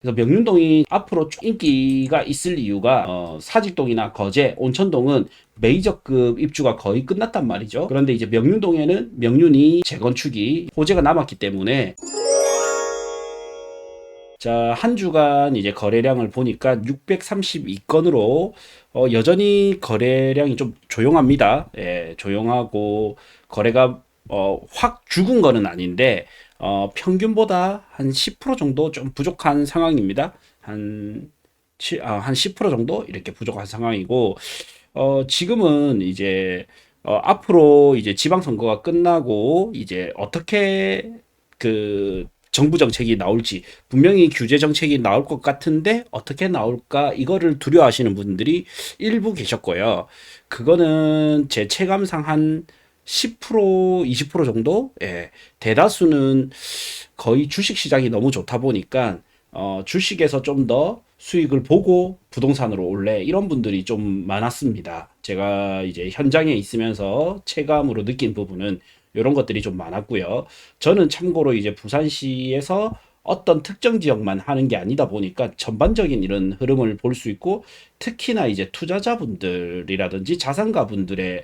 그래서 명륜동이 앞으로 쭉 인기가 있을 이유가 사직동이나 거제, 온천동은 메이저급 입주가 거의 끝났단 말이죠. 그런데 이제 명륜동에는 명륜이 재건축이 호재가 남았기 때문에 자, 한 주간 이제 거래량을 보니까 632건으로 여전히 거래량이 좀 조용합니다. 예, 조용하고 거래가 확 죽은 거는 아닌데 평균보다 한 10% 정도 좀 부족한 상황입니다. 한 10% 정도 이렇게 부족한 상황이고 지금은 이제 앞으로 이제 지방선거가 끝나고 이제 어떻게 그 정부 정책이 나올지 분명히 규제 정책이 나올 것 같은데 어떻게 나올까 이거를 두려워하시는 분들이 일부 계셨고요. 그거는 제 체감상 한 10% 20% 정도? 예. 대다수는 거의 주식 시장이 너무 좋다 보니까 주식에서 좀 더 수익을 보고 부동산으로 올래 이런 분들이 좀 많았습니다. 제가 이제 현장에 있으면서 체감으로 느낀 부분은 이런 것들이 좀 많았고요. 저는 참고로 이제 부산시에서 어떤 특정 지역만 하는 게 아니다 보니까 전반적인 이런 흐름을 볼 수 있고 특히나 이제 투자자분들이라든지 자산가분들의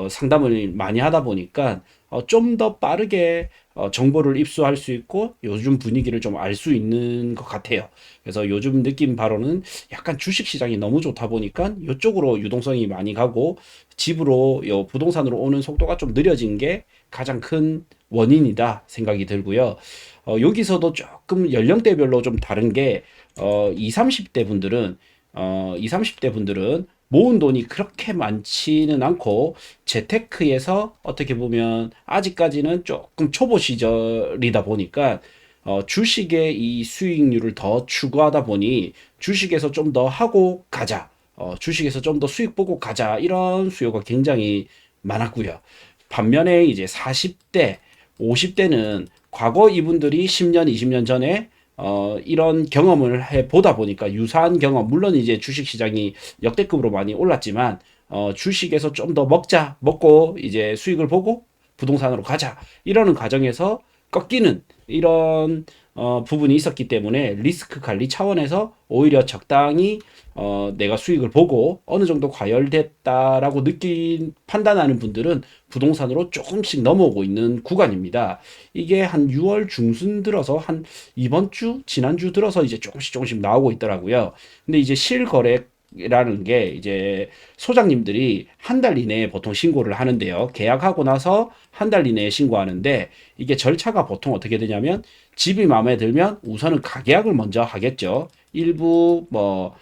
상담을 많이 하다 보니까 좀 더 빠르게 정보를 입수할 수 있고 요즘 분위기를 좀 알 수 있는 것 같아요. 그래서 요즘 느낀 바로는 약간 주식 시장이 너무 좋다 보니까 이쪽으로 유동성이 많이 가고 집으로 부동산으로 오는 속도가 좀 느려진 게 가장 큰 원인이다 생각이 들고요. 여기서도 조금 연령대별로 좀 다른 게 20, 30대 분들은 20, 30대 분들은 모은 돈이 그렇게 많지는 않고 재테크에서 어떻게 보면 아직까지는 조금 초보 시절이다 보니까 주식의 이 수익률을 더 추구하다 보니 주식에서 좀 더 하고 가자. 주식에서 좀 더 수익 보고 가자. 이런 수요가 굉장히 많았고요. 반면에 이제 40대, 50대는 과거 이분들이 10년, 20년 전에 이런 경험을 해 보다 보니까 유사한 경험, 물론 이제 주식 시장이 역대급으로 많이 올랐지만 주식에서 좀 더 먹자, 먹고 이제 수익을 보고 부동산으로 가자. 이러는 과정에서 꺾이는 이런 부분이 있었기 때문에 리스크 관리 차원에서 오히려 적당히 내가 수익을 보고 어느 정도 과열됐다라고 판단하는 분들은 부동산으로 조금씩 넘어오고 있는 구간입니다. 이게 한 6월 중순 들어서 한 이번 주, 지난주 들어서 이제 조금씩 나오고 있더라고요. 근데 이제 실거래 라는 게 이제 소장님들이 한 달 이내에 보통 신고를 하는데요. 계약하고 나서 한 달 이내에 신고하는데 이게 절차가 보통 어떻게 되냐면 집이 마음에 들면 우선은 가계약을 먼저 하겠죠. 일부 뭐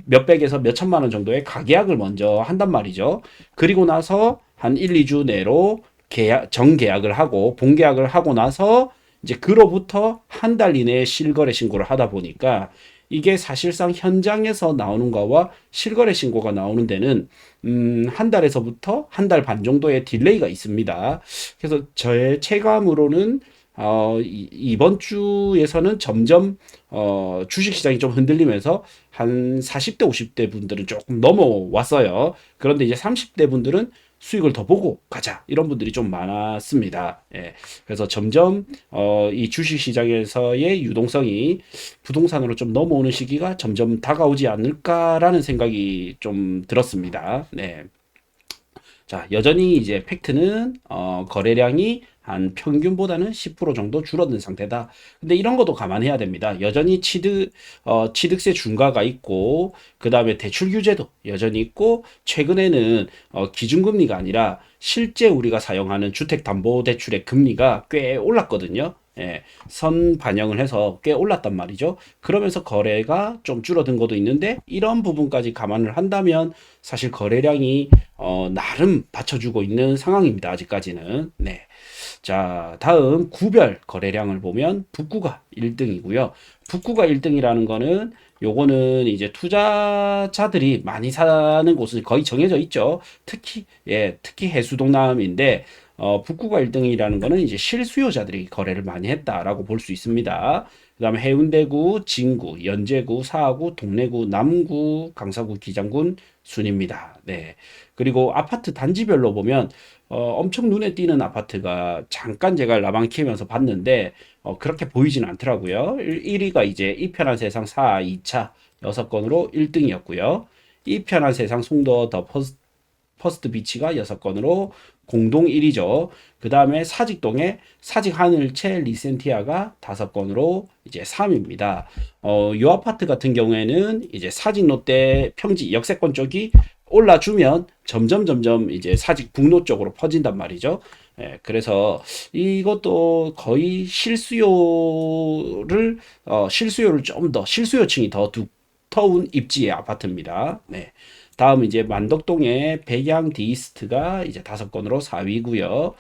몇백에서 몇천만 원 정도의 가계약을 먼저 한단 말이죠. 그리고 나서 한 1, 2주 내로 정계약을 하고 본계약을 하고 나서 이제 그로부터 한 달 이내에 실거래 신고를 하다 보니까 이게 사실상 현장에서 나오는 거와 실거래 신고가 나오는 데는 한 달에서부터 한 달 반 정도의 딜레이가 있습니다. 그래서 저의 체감으로는 이번 주에서는 점점 주식 시장이 좀 흔들리면서 한 40대, 50대 분들은 조금 넘어왔어요. 그런데 이제 30대 분들은 수익을 더 보고 가자. 이런 분들이 좀 많았습니다. 예. 그래서 점점 이 주식 시장에서의 유동성이 부동산으로 좀 넘어오는 시기가 점점 다가오지 않을까라는 생각이 좀 들었습니다. 네. 자, 여전히 이제 팩트는 거래량이 한 평균보다는 10% 정도 줄어든 상태다. 근데 이런 것도 감안해야 됩니다. 여전히 취득세 중과가 있고, 그 다음에 대출 규제도 여전히 있고, 최근에는 기준금리가 아니라 실제 우리가 사용하는 주택담보대출의 금리가 꽤 올랐거든요. 예, 선 반영을 해서 꽤 올랐단 말이죠. 그러면서 거래가 좀 줄어든 것도 있는데 이런 부분까지 감안을 한다면 사실 거래량이 나름 받쳐주고 있는 상황입니다. 아직까지는. 네. 자, 다음 구별 거래량을 보면 북구가 1등이고요. 북구가 1등이라는 거는 요거는 이제 투자자들이 많이 사는 곳은 거의 정해져 있죠. 특히 해수동남인데 북구가 1등이라는 거는 이제 실수요자들이 거래를 많이 했다라고 볼 수 있습니다. 그다음에 해운대구, 진구, 연제구, 사하구, 동래구, 남구, 강서구, 기장군 순입니다. 네. 그리고 아파트 단지별로 보면 엄청 눈에 띄는 아파트가 잠깐 제가 라방 키우면서 봤는데 그렇게 보이지는 않더라고요. 1위가 이제 이 편한 세상 4, 2차 6건으로 1등이었고요. 이 편한 세상 송도 더 퍼스트 비치가 6건으로 공동 1위죠. 그 다음에 사직동의 사직 하늘채 리센티아가 5건으로 이제 3위입니다. 이 아파트 같은 경우에는 이제 사직 롯데 평지 역세권 쪽이 올라주면 점점 이제 사직 북로 쪽으로 퍼진단 말이죠. 예, 그래서 이것도 거의 실수요를 좀 더 실수요층이 더 두터운 입지의 아파트입니다. 네. 다음 이제 만덕동의 백양 디이스트가 이제 5건으로 4위고요.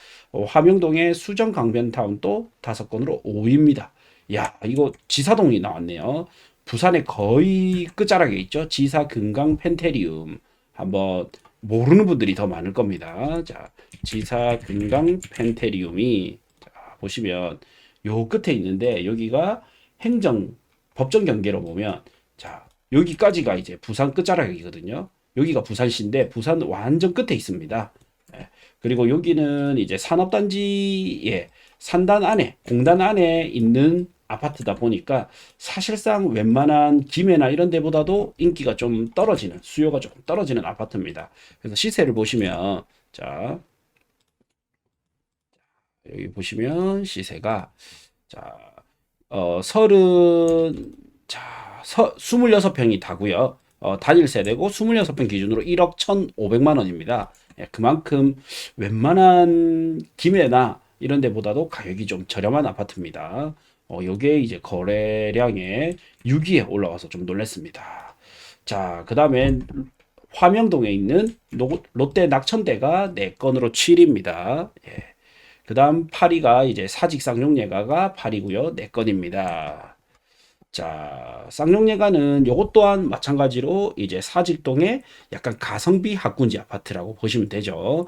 화명동의 수정 강변타운도 5건으로 5위입니다. 야, 이거 지사동이 나왔네요. 부산에 거의 끝자락에 있죠. 지사 금강 펜테리움. 한번 모르는 분들이 더 많을 겁니다. 자, 지사 금강 펜테리움이 자, 보시면 요 끝에 있는데 여기가 행정 법정 경계로 보면 자, 여기까지가 이제 부산 끝자락이거든요. 여기가 부산시인데 부산 완전 끝에 있습니다. 예. 그리고 여기는 이제 산업단지의 산단 안에 공단 안에 있는 아파트다 보니까 사실상 웬만한 김해나 이런 데보다도 인기가 좀 떨어지는 수요가 조금 떨어지는 아파트입니다. 그래서 시세를 보시면 자 여기 보시면 시세가 자 서른 자 26평이 다고요. 단일 세대고 26평 기준으로 1억 1,500만 원입니다. 예, 그만큼 웬만한 김해나 이런 데보다도 가격이 좀 저렴한 아파트입니다. 요게 이제 거래량의 6위에 올라와서 좀 놀랐습니다. 자, 그 다음에 화명동에 있는 롯데 낙천대가 4건으로 7위입니다. 예. 그 다음 8위가 이제 사직 쌍용예가가 8위고요. 4건입니다. 자, 쌍용예가는 요것 또한 마찬가지로 이제 사직동의 약간 가성비 학군지 아파트라고 보시면 되죠.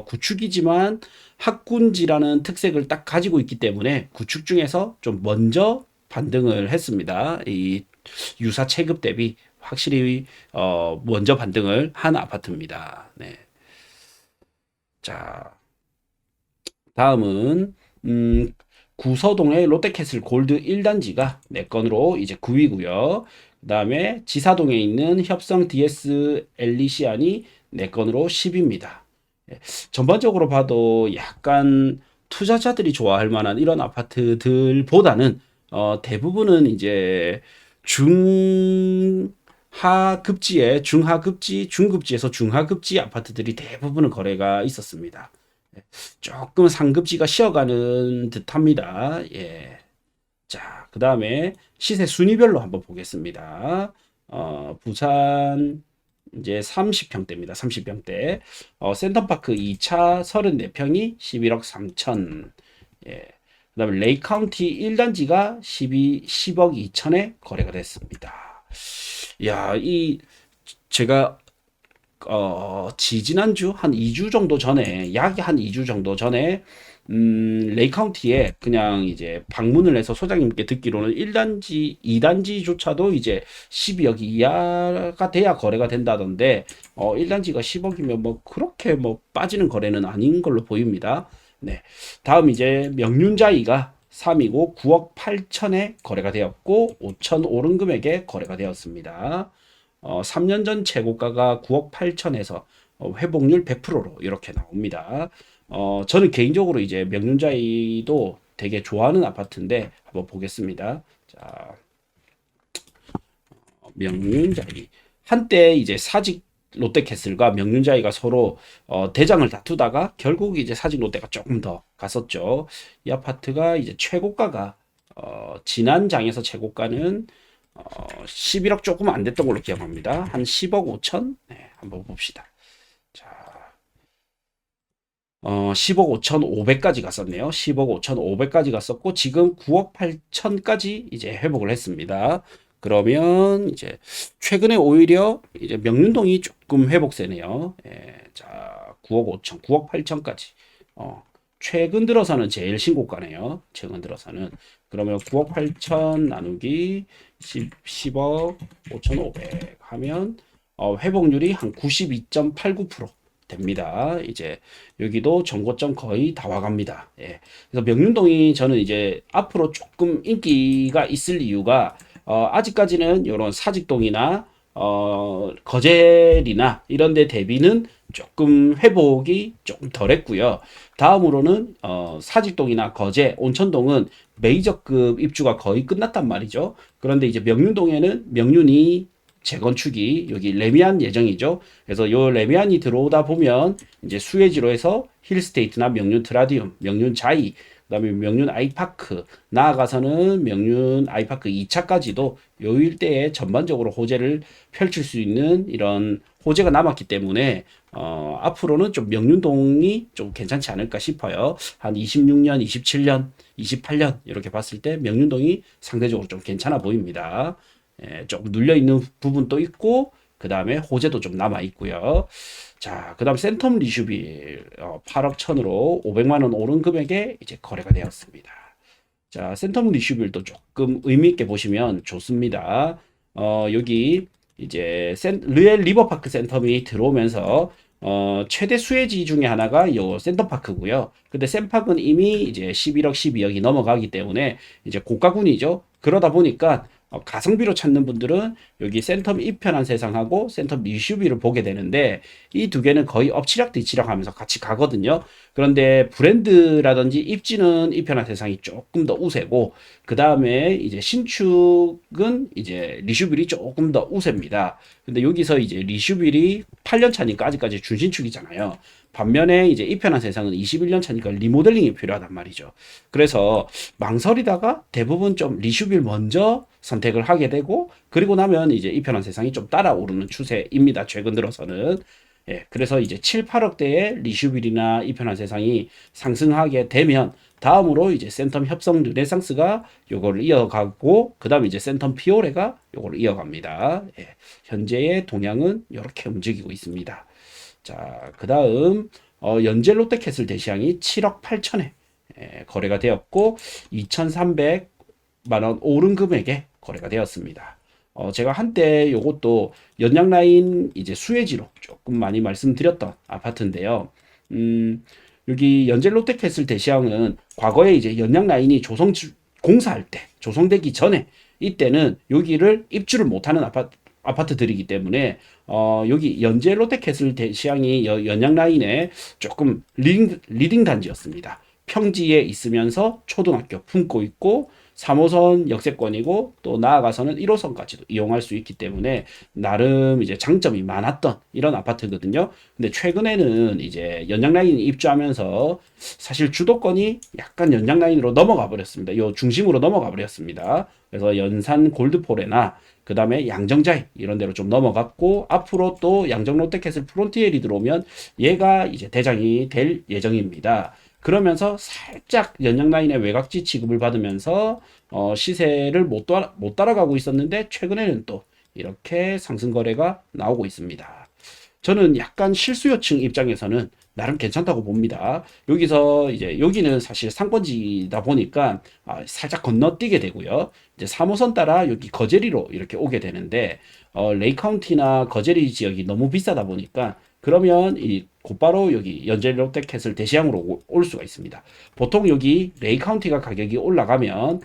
구축이지만 학군지라는 특색을 딱 가지고 있기 때문에 구축 중에서 좀 먼저 반등을 했습니다. 이 유사 체급 대비 확실히 먼저 반등을 한 아파트입니다. 네. 자, 다음은 구서동의 롯데캐슬 골드 1단지가 4건으로 이제 9위고요. 그 다음에 지사동에 있는 협성 DS 엘리시안이 4건으로 10위입니다. 전반적으로 봐도 약간 투자자들이 좋아할 만한 이런 아파트들보다는 대부분은 이제 중하급지에서 중하급지 아파트들이 대부분은 거래가 있었습니다. 조금 상급지가 쉬어가는 듯합니다. 예. 자, 그 다음에 시세 순위별로 한번 보겠습니다. 부산 이제 30평대입니다. 30평대. 센터파크 2차 34평이 11억 3천. 예. 그다음에 레이카운티 1단지가 10억 2천에 거래가 됐습니다. 야, 제가 지지난주 한 2주 정도 전에 약 한 2주 정도 전에 레이카운티에 그냥 이제 방문을 해서 소장님께 듣기로는 1단지, 2단지조차도 이제 12억 이하가 돼야 거래가 된다던데 1단지가 10억이면 뭐 그렇게 뭐 빠지는 거래는 아닌 걸로 보입니다. 네. 다음 이제 명륜자이가 3이고 9억 8천에 거래가 되었고 5천 오른 금액에 거래가 되었습니다. 3년 전 최고가가 9억 8천에서 회복률 100%로 이렇게 나옵니다. 저는 개인적으로 이제 명륜자이도 되게 좋아하는 아파트인데 한번 보겠습니다. 자, 명륜자이. 한때 이제 사직 롯데캐슬과 명륜자이가 서로 대장을 다투다가 결국 이제 사직 롯데가 조금 더 갔었죠. 이 아파트가 이제 최고가가 지난 장에서 최고가는 11억 조금 안 됐던 걸로 기억합니다. 한 10억 5천? 네, 한번 봅시다. 자, 10억 5천 5백까지 갔었네요. 10억 5천 5백까지 갔었고, 지금 9억 8천까지 이제 회복을 했습니다. 그러면 이제 최근에 오히려 이제 명륜동이 조금 회복세네요. 예, 자, 9억 5천, 9억 8천까지. 최근 들어서는 제일 신고가네요. 최근 들어서는. 그러면 9억 8천 나누기 10억 5천 5백 하면 회복률이 한 92.89%. 됩니다. 이제 여기도 정고점 거의 다 와갑니다. 예. 그래서 명륜동이 저는 이제 앞으로 조금 인기가 있을 이유가 아직까지는 이런 사직동이나 거제리나 이런 데 대비는 조금 회복이 조금 덜했고요. 다음으로는 사직동이나 거제, 온천동은 메이저급 입주가 거의 끝났단 말이죠. 그런데 이제 명륜동에는 명륜이 재건축이 여기 레미안 예정이죠. 그래서 요 레미안이 들어오다 보면 이제 수혜지로 해서 힐스테이트나 명륜 트라디움, 명륜 자이, 그다음에 명륜 아이파크, 나아가서는 명륜 아이파크 2차까지도 요 일대에 전반적으로 호재를 펼칠 수 있는 이런 호재가 남았기 때문에 앞으로는 좀 명륜동이 좀 괜찮지 않을까 싶어요. 한 26년, 27년, 28년 이렇게 봤을 때 명륜동이 상대적으로 좀 괜찮아 보입니다. 예, 조금 눌려 있는 부분도 있고 그 다음에 호재도 좀 남아 있고요. 자, 그 다음 센텀 리슈빌 8억 천으로 500만 원 오른 금액에 이제 거래가 되었습니다. 자, 센텀 리슈빌도 조금 의미 있게 보시면 좋습니다. 여기 이제 르엘 리버파크 센텀이 들어오면서 최대 수혜지 중에 하나가 요 센터파크고요. 근데 센파크는 이미 이제 11억, 12억이 넘어가기 때문에 이제 고가군이죠. 그러다 보니까 가성비로 찾는 분들은 여기 센텀 이편한 세상하고 센텀 리슈비를 보게 되는데 이 두 개는 거의 엎치락 뒤치락 하면서 같이 가거든요. 그런데 브랜드라든지 입지는 이편한 세상이 조금 더 우세고 그 다음에 이제 신축은 이제 리슈빌이 조금 더 우세입니다. 근데 여기서 이제 리슈빌이 8년 차니까 아직까지 준신축이잖아요. 반면에 이제 이편한 세상은 21년 차니까 리모델링이 필요하단 말이죠. 그래서 망설이다가 대부분 좀 리슈빌 먼저 선택을 하게 되고 그리고 나면 이제 이편한 세상이 좀 따라오르는 추세입니다. 최근 들어서는. 예, 그래서 이제 7, 8억대의 리슈빌이나 이편한 세상이 상승하게 되면 다음으로 이제 센텀 협성 르네상스가 요거를 이어가고 그다음에 이제 센텀 피오레가 요거를 이어갑니다. 예, 현재의 동향은 이렇게 움직이고 있습니다. 자, 그 다음, 연재 롯데캐슬 대시양이 7억 8천에 거래가 되었고, 2,300만원 오른 금액에 거래가 되었습니다. 제가 한때 요것도 연양라인 이제 수혜지로 조금 많이 말씀드렸던 아파트인데요. 여기 연재 롯데캐슬 대시양은 과거에 이제 연양라인이 공사할 때, 조성되기 전에, 이때는 여기를 입주를 못하는 아파트들이기 때문에 여기 연재 롯데캐슬 대시양이 연양 라인에 조금 리딩 단지였습니다. 평지에 있으면서 초등학교 품고 있고 3호선 역세권이고 또 나아가서는 1호선까지도 이용할 수 있기 때문에 나름 이제 장점이 많았던 이런 아파트거든요. 근데 최근에는 이제 연장 라인이 입주하면서 사실 주도권이 약간 연장 라인으로 넘어가 버렸습니다. 요 중심으로 넘어가 버렸습니다. 그래서 연산 골드포레나 그 다음에 양정자이 이런 데로 좀 넘어갔고 앞으로 또 양정 롯데캐슬 프론티엘이 들어오면 얘가 이제 대장이 될 예정입니다. 그러면서 살짝 연장 라인의 외곽지 취급을 받으면서 시세를 못 따라가고 있었는데 최근에는 또 이렇게 상승 거래가 나오고 있습니다. 저는 약간 실수요층 입장에서는 나름 괜찮다고 봅니다. 여기서 이제 여기는 사실 상권지다 보니까 살짝 건너뛰게 되고요. 이제 3호선 따라 여기 거제리로 이렇게 오게 되는데 레이카운티나 거제리 지역이 너무 비싸다 보니까 그러면 이 곧바로 여기 연재 롯데캐슬 대시양으로 올 수가 있습니다. 보통 여기 레이카운티가 가격이 올라가면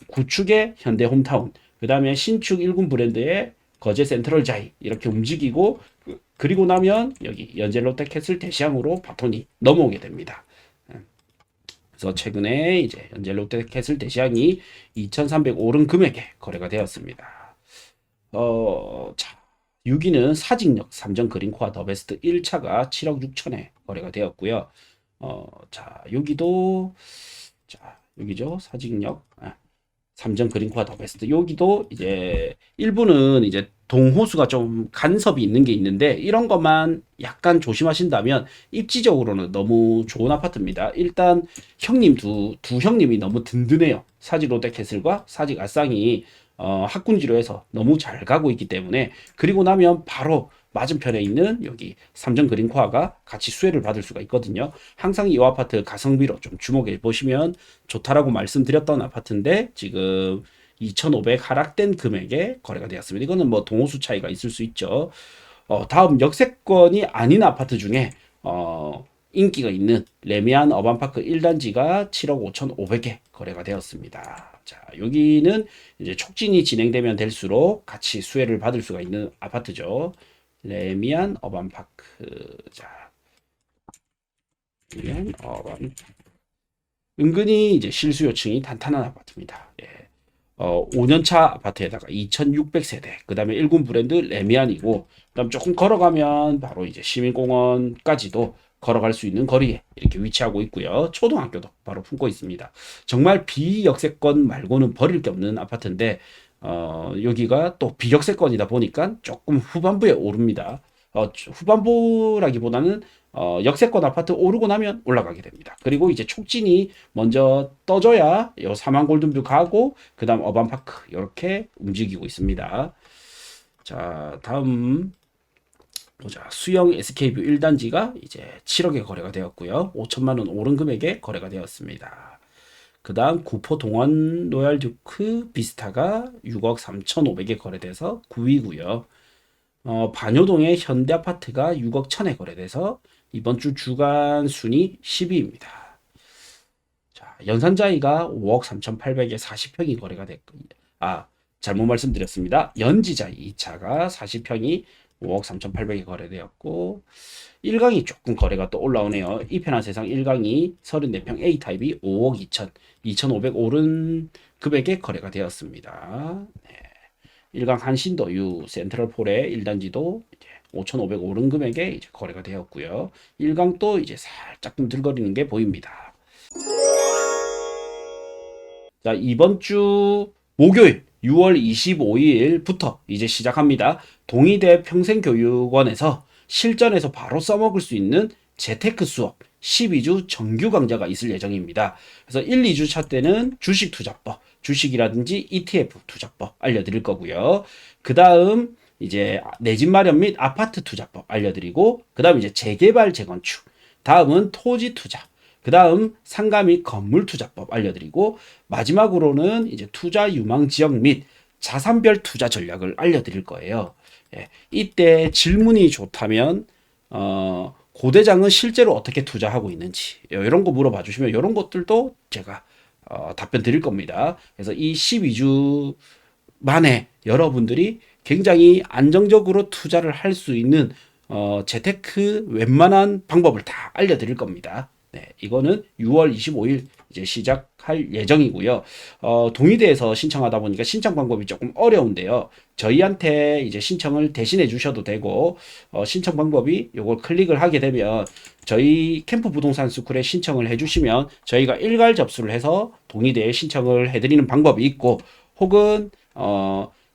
구축의 현대 홈타운, 그 다음에 신축 1군 브랜드의 거제 센트럴 자이 이렇게 움직이고 그리고 나면 여기 연재 롯데캐슬 대시양으로 바톤이 넘어오게 됩니다. 그래서 최근에 이제 연재 롯데캐슬 대시양이 2,300 오른 금액에 거래가 되었습니다. 자, 6위는 사직역 삼정 그린코아 더베스트 1차가 7억 6천에 거래가 되었고요. 자, 여기도 자, 여기죠. 사직역 삼정 그린코아 더베스트. 여기도 이제 일부는 이제 동호수가 좀 간섭이 있는 게 있는데 이런 것만 약간 조심하신다면 입지적으로는 너무 좋은 아파트입니다. 일단 형님 두 형님이 너무 든든해요. 사직 롯데캐슬과 사직 아쌍이 학군지로 해서 너무 잘 가고 있기 때문에 그리고 나면 바로 맞은편에 있는 여기 삼정 그린코아가 같이 수혜를 받을 수가 있거든요. 항상 이 아파트 가성비로 좀 주목해 보시면 좋다라고 말씀드렸던 아파트인데 지금 2,500 하락된 금액에 거래가 되었습니다. 이거는 뭐 동호수 차이가 있을 수 있죠. 다음 역세권이 아닌 아파트 중에 인기가 있는 레미안 어반파크 1단지가 7억 5,500에 거래가 되었습니다. 자, 여기는 이제 촉진이 진행되면 될수록 같이 수혜를 받을 수가 있는 아파트죠. 레미안 어반파크. 자, 레미안 어반. 은근히 이제 실수 요층이 탄탄한 아파트입니다. 예. 5년차 아파트에다가 2,600세대, 그 다음에 1군 브랜드 레미안이고, 그 다음 조금 걸어가면 바로 이제 시민공원까지도 걸어갈 수 있는 거리에 이렇게 위치하고 있고요. 초등학교도 바로 품고 있습니다. 정말 비역세권 말고는 버릴 게 없는 아파트인데, 여기가 또 비역세권이다 보니까 조금 후반부에 오릅니다. 후반부라기보다는 역세권 아파트 오르고 나면 올라가게 됩니다. 그리고 이제 촉진이 먼저 떠줘야 요 사만 골든뷰 가고 그 다음 어반파크 이렇게 움직이고 있습니다. 자, 다음 보자. 수영 SK뷰 1단지가 이제 7억에 거래가 되었고요. 5천만 원 오른 금액에 거래가 되었습니다. 그 다음 구포 동원 로얄듀크 비스타가 6억 3,500에 거래돼서 9위고요. 반효동의 현대아파트가 6억 1천에 거래돼서 이번 주 주간 순위 10위입니다. 자, 연산자이가 5억 3,800에 40평이 거래가 됐고, 잘못 말씀드렸습니다. 연지자이 2차가 40평이 5억 3,800에 거래되었고, 1강이 조금 거래가 또 올라오네요. 이편한 세상 1강이 34평 A타입이 5억 2천, 2,500 오른 금액에 거래가 되었습니다. 네. 1강 한신도유 센트럴폴의 1단지도 5,500 오른 금액에 이제 거래가 되었고요. 1강도 이제 살짝 들거리는 게 보입니다. 자, 이번 주 목요일 6월 25일부터 이제 시작합니다. 동의대 평생교육원에서 실전에서 바로 써먹을 수 있는 재테크 수업 12주 정규 강좌가 있을 예정입니다. 그래서 1, 2주차 때는 주식 투자법, 주식이라든지 ETF 투자법 알려드릴 거고요. 그 다음 이제 내 집 마련 및 아파트 투자법 알려드리고, 그 다음 이제 재개발 재건축, 다음은 토지 투자, 그 다음 상가 및 건물 투자법 알려드리고, 마지막으로는 이제 투자 유망 지역 및 자산별 투자 전략을 알려드릴 거예요. 예, 이때 질문이 좋다면 고대장은 실제로 어떻게 투자하고 있는지 이런 거 물어봐 주시면 이런 것들도 제가 답변 드릴 겁니다. 그래서 이 12주 만에 여러분들이 굉장히 안정적으로 투자를 할 수 있는 재테크 웬만한 방법을 다 알려드릴 겁니다. 네, 이거는 6월 25일 이제 시작할 예정이고요. 동의대에서 신청하다 보니까 신청 방법이 조금 어려운데요. 저희한테 이제 신청을 대신해 주셔도 되고, 신청 방법이 요걸 클릭을 하게 되면 저희 캠프 부동산 스쿨에 신청을 해 주시면 저희가 일괄 접수를 해서 동의대에 신청을 해드리는 방법이 있고, 혹은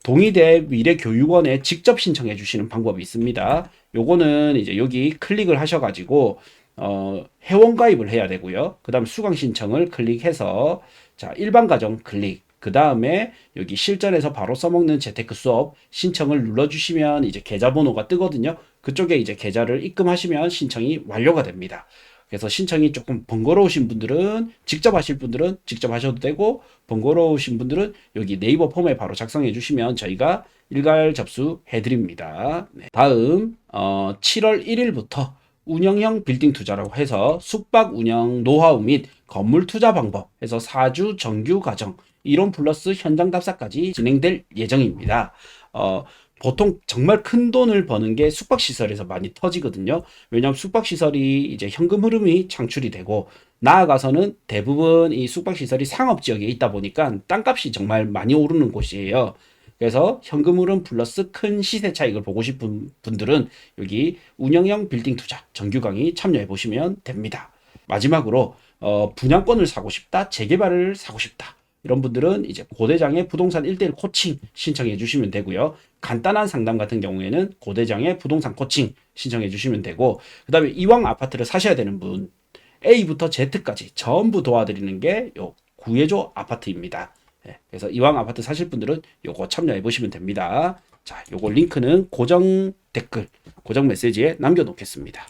동의대 미래교육원에 직접 신청해 주시는 방법이 있습니다. 요거는 이제 여기 클릭을 하셔가지고 회원 가입을 해야 되고요. 그 다음 수강 신청을 클릭해서 자, 일반 가정 클릭, 그 다음에 여기 실전에서 바로 써먹는 재테크 수업 신청을 눌러주시면 이제 계좌번호가 뜨거든요. 그쪽에 이제 계좌를 입금하시면 신청이 완료가 됩니다. 그래서 신청이 조금 번거로우신 분들은 직접 하실 분들은 직접 하셔도 되고, 번거로우신 분들은 여기 네이버 폼에 바로 작성해 주시면 저희가 일괄 접수해 드립니다. 네. 다음 7월 1일부터 운영형 빌딩 투자라고 해서 숙박 운영 노하우 및 건물 투자 방법 해서 4주 정규 과정 이론 플러스 현장 답사까지 진행될 예정입니다. 보통 정말 큰 돈을 버는 게 숙박시설에서 많이 터지거든요. 왜냐하면 숙박시설이 이제 현금 흐름이 창출이 되고, 나아가서는 대부분 이 숙박시설이 상업지역에 있다 보니까 땅값이 정말 많이 오르는 곳이에요. 그래서 현금 흐름 플러스 큰 시세 차익을 보고 싶은 분들은 여기 운영형 빌딩 투자 정규 강의 참여해 보시면 됩니다. 마지막으로 분양권을 사고 싶다, 재개발을 사고 싶다, 이런 분들은 이제 고대장의 부동산 1대1 코칭 신청해 주시면 되고요. 간단한 상담 같은 경우에는 고대장의 부동산 코칭 신청해 주시면 되고, 그 다음에 이왕 아파트를 사셔야 되는 분, A부터 Z까지 전부 도와드리는 게 요 구해줘 아파트입니다. 네, 그래서 이왕 아파트 사실 분들은 요거 참여해 보시면 됩니다. 자, 요거 링크는 고정 댓글, 고정 메시지에 남겨 놓겠습니다.